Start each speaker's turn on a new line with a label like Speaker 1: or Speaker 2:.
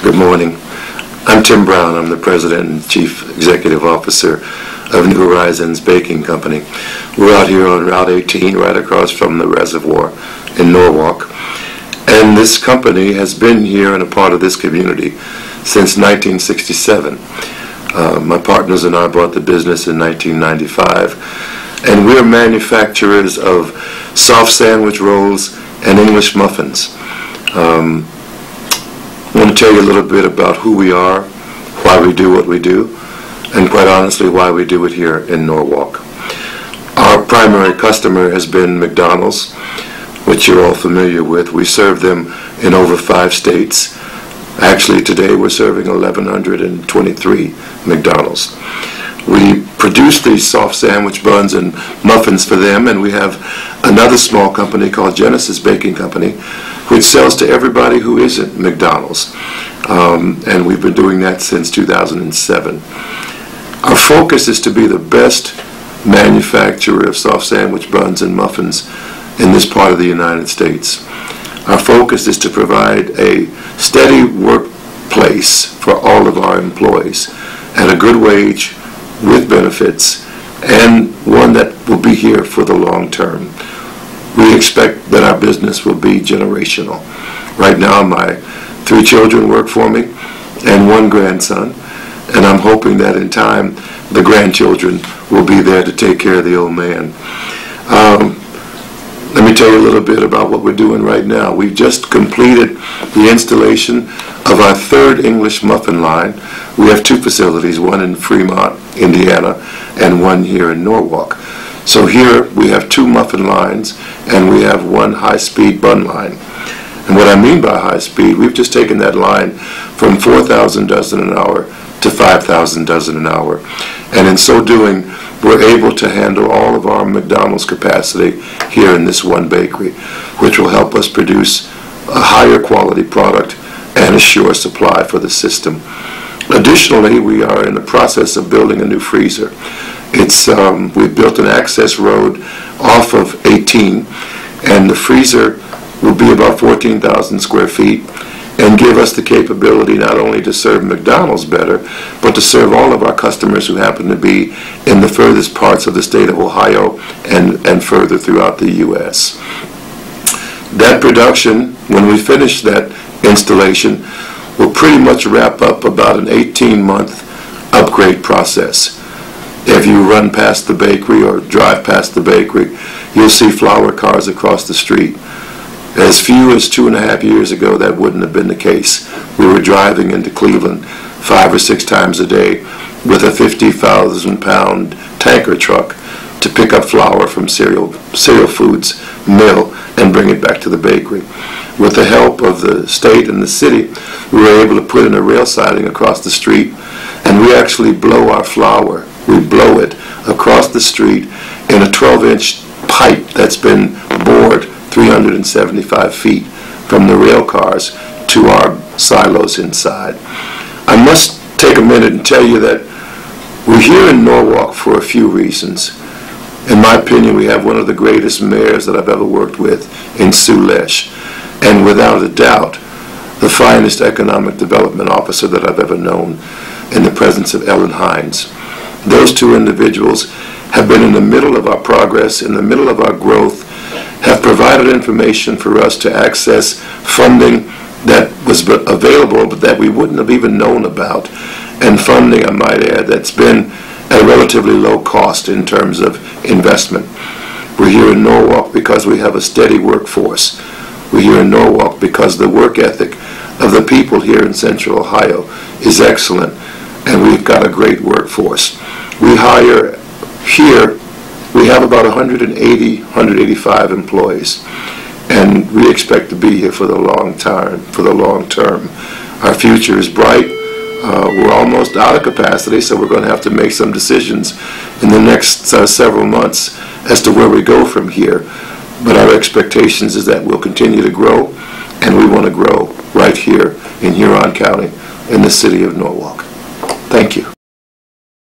Speaker 1: Good morning. I'm Tim Brown. I'm the President and Chief Executive Officer of New Horizons Baking Company. We're out here on Route 18, right across from the reservoir in Norwalk. And this company has been here and a part of this community since 1967. My partners and I bought the business in 1995. And we're manufacturers of soft sandwich rolls and English muffins. I want to tell you a little bit about who we are, why we do what we do, and quite honestly why we do it here in Norwalk. Our primary customer has been McDonald's, which you're all familiar with. We serve them in over 5 states. Actually today we're serving 1,123 McDonald's. We produce these soft sandwich buns and muffins for them, and we have another small company called Genesis Baking Company, which sells to everybody who isn't McDonald's. And we've been doing that since 2007. Our focus is to be the best manufacturer of soft sandwich buns and muffins in this part of the United States. Our focus is to provide a steady workplace for all of our employees at a good wage, with benefits, and one that will be here for the long term. We expect that our business will be generational. Right now my 3 children work for me and 1 grandson, and I'm hoping that in time the grandchildren will be there to take care of the old man. Let me tell you a little bit about what we're doing right now. We've just completed the installation of our 3rd English muffin line. We have 2 facilities, one in Fremont, Indiana, and one here in Norwalk. So here we have 2 muffin lines, and we have 1 high-speed bun line. And what I mean by high speed, we've just taken that line from 4,000 dozen an hour to 5,000 dozen an hour. And in so doing, we're able to handle all of our McDonald's capacity here in this one bakery, which will help us produce a higher quality product and a sure supply for the system. Additionally, we are in the process of building a new freezer. We've built an access road off of 18, and the freezer will be about 14,000 square feet and give us the capability not only to serve McDonald's better, but to serve all of our customers who happen to be in the furthest parts of the state of Ohio and further throughout the U.S. That production, when we finish that installation, will pretty much wrap up about an 18-month upgrade process. If you run past the bakery or drive past the bakery, you'll see flour cars across the street. As few as 2.5 years ago, that wouldn't have been the case. We were driving into Cleveland 5 or 6 times a day with a 50,000-pound tanker truck to pick up flour from Cereal Foods mill and bring it back to the bakery. With the help of the state and the city, we were able to put in a rail siding across the street, and we actually blow our flour. We blow it across the street in a 12-inch pipe that's been bored 375 feet from the rail cars to our silos inside. I must take a minute and tell you that we're here in Norwalk for a few reasons. In my opinion, we have one of the greatest mayors that I've ever worked with in Sue Lesh, and without a doubt, the finest economic development officer that I've ever known in the presence of Ellen Hines. Those 2 individuals have been in the middle of our progress, in the middle of our growth, have provided information for us to access funding that was available but that we wouldn't have even known about, and funding, I might add, that's been at a relatively low cost in terms of investment. We're here in Norwalk because we have a steady workforce. We're here in Norwalk because the work ethic of the people here in Central Ohio is excellent, and we've got a great workforce. We hire here, we have about 180, 185 employees, and we expect to be here for the long term. Our future is bright. We're almost out of capacity, so we're going to have to make some decisions in the next several months as to where we go from here. But our expectations is that we'll continue to grow, and we want to grow right here in Huron County in the city of Norwalk. Thank you.